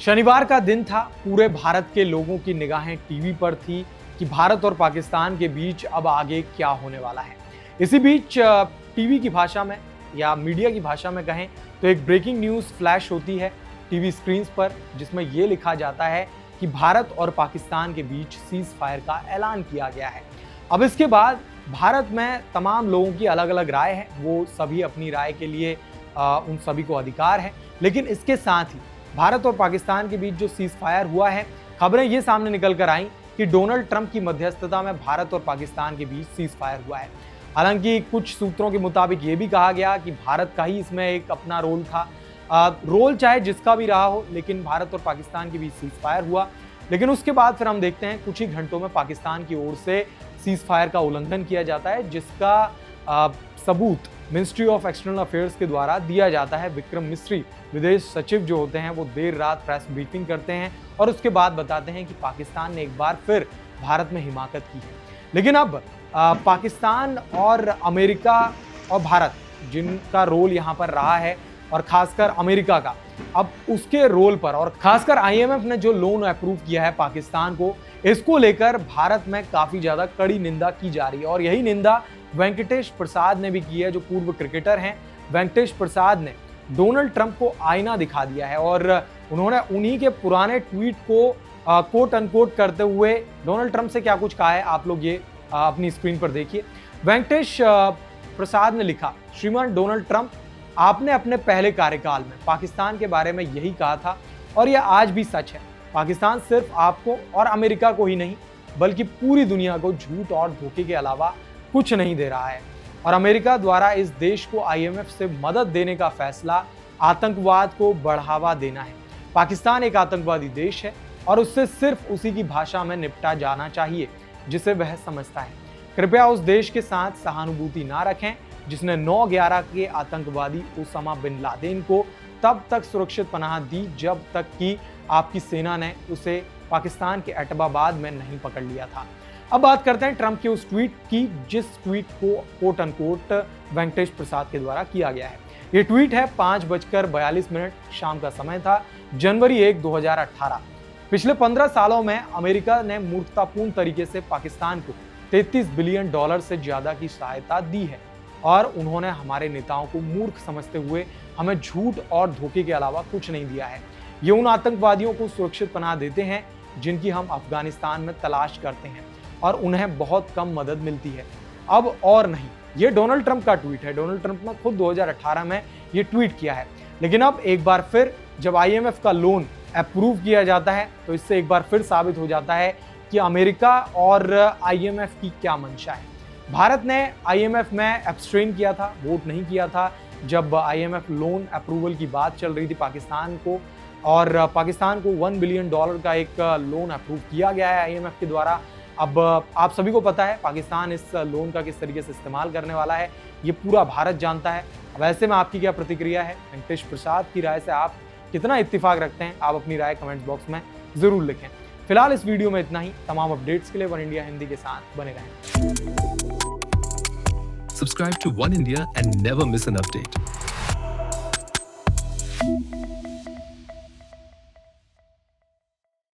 शनिवार का दिन था। पूरे भारत के लोगों की निगाहें टीवी पर थी कि भारत और पाकिस्तान के बीच अब आगे क्या होने वाला है। इसी बीच टीवी की भाषा में या मीडिया की भाषा में कहें तो एक ब्रेकिंग न्यूज़ फ्लैश होती है टीवी स्क्रीन्स पर, जिसमें यह लिखा जाता है कि भारत और पाकिस्तान के बीच सीज फायर का ऐलान किया गया है। अब इसके बाद भारत में तमाम लोगों की अलग अलग राय है, वो सभी अपनी राय के लिए उन सभी को अधिकार है। लेकिन इसके साथ ही भारत और पाकिस्तान के बीच जो सीज फायर हुआ है, खबरें ये सामने निकल कर आई कि डोनाल्ड ट्रंप की मध्यस्थता में भारत और पाकिस्तान के बीच सीज फायर हुआ है। हालांकि कुछ सूत्रों के मुताबिक ये भी कहा गया कि भारत का ही इसमें एक अपना रोल था। रोल चाहे जिसका भी रहा हो, लेकिन भारत और पाकिस्तान के बीच सीज फायर हुआ। लेकिन उसके बाद फिर हम देखते हैं कुछ ही घंटों में पाकिस्तान की ओर से सीज फायर का उल्लंघन किया जाता है, जिसका सबूत मिनिस्ट्री ऑफ एक्सटर्नल अफेयर्स के द्वारा दिया जाता है। विक्रम मिस्री विदेश सचिव जो होते हैं वो देर रात प्रेस ब्रीफिंग करते हैं और उसके बाद बताते हैं कि पाकिस्तान ने एक बार फिर भारत में हिमाकत की है। लेकिन अब पाकिस्तान और अमेरिका और भारत, जिनका रोल यहाँ पर रहा है और खासकर अमेरिका का, अब उसके रोल पर और खासकर आईएमएफ ने जो लोन अप्रूव किया है पाकिस्तान को, इसको लेकर भारत में काफी ज्यादा कड़ी निंदा की जा रही है। और यही निंदा वेंकटेश प्रसाद ने भी की है, जो पूर्व क्रिकेटर हैं। वेंकटेश प्रसाद ने डोनाल्ड ट्रंप को आईना दिखा दिया है और उन्होंने उन्हीं के पुराने ट्वीट को कोट अनकोट करते हुए डोनाल्ड ट्रंप से क्या कुछ कहा है, आप लोग ये अपनी स्क्रीन पर देखिए। वेंकटेश प्रसाद ने लिखा, श्रीमान डोनाल्ड ट्रंप, आपने अपने पहले कार्यकाल में पाकिस्तान के बारे में यही कहा था और यह आज भी सच है। पाकिस्तान सिर्फ आपको और अमेरिका को ही नहीं बल्कि पूरी दुनिया को झूठ और धोखे के अलावा कुछ नहीं दे रहा है। और अमेरिका द्वारा इस देश को आईएमएफ से मदद देने का फैसला आतंकवाद को बढ़ावा देना है। पाकिस्तान एक आतंकवादी देश है और उससे सिर्फ उसी की भाषा में निपटा जाना चाहिए जिसे वह समझता है। कृपया उस देश के साथ सहानुभूति ना रखें जिसने 9/11 के आतंकवादी उसामा बिन लादेन को तब तक सुरक्षित पनाह दी जब तक कि आपकी सेना ने उसे पाकिस्तान के एटबाबाद में नहीं पकड़ लिया था। अब बात करते हैं ट्रंप के उस ट्वीट की, जिस ट्वीट को कोट अनकोट वेंकटेश प्रसाद के द्वारा किया गया है। ये ट्वीट है 5:42 शाम का समय था, जनवरी 1, 2018। पिछले 15 सालों में अमेरिका ने मूर्खतापूर्ण तरीके से पाकिस्तान को $33 बिलियन से ज्यादा की सहायता दी है और उन्होंने हमारे नेताओं को मूर्ख समझते हुए हमें झूठ और धोखे के अलावा कुछ नहीं दिया है। ये उन आतंकवादियों को सुरक्षित पनाह देते हैं जिनकी हम अफगानिस्तान में तलाश करते हैं और उन्हें बहुत कम मदद मिलती है, अब और नहीं। ये डोनाल्ड ट्रंप का ट्वीट है। डोनाल्ड ट्रंप ने खुद 2018 में ये ट्वीट किया है। लेकिन अब एक बार फिर जब आईएमएफ का लोन अप्रूव किया जाता है तो इससे एक बार फिर साबित हो जाता है कि अमेरिका और आईएमएफ की क्या मंशा है। भारत ने आईएमएफ में एब्स्ट्रेन किया था, वोट नहीं किया था जब आईएमएफ लोन अप्रूवल की बात चल रही थी पाकिस्तान को, और पाकिस्तान को $1 बिलियन का एक लोन अप्रूव किया गया है आईएमएफ के द्वारा। अब आप सभी को पता है पाकिस्तान इस लोन का किस तरीके से इस्तेमाल करने वाला है, ये पूरा भारत जानता है। अब ऐसे में आपकी क्या प्रतिक्रिया है? वेंकटेश प्रसाद की राय से आप कितना इत्तेफाक रखते हैं? आप अपनी राय कमेंट बॉक्स में जरूर लिखें। फिलहाल इस वीडियो में इतना ही। तमाम अपडेट्स के लिए वन इंडिया हिंदी के साथ बने रहें। Subscribe to One India and never miss an update.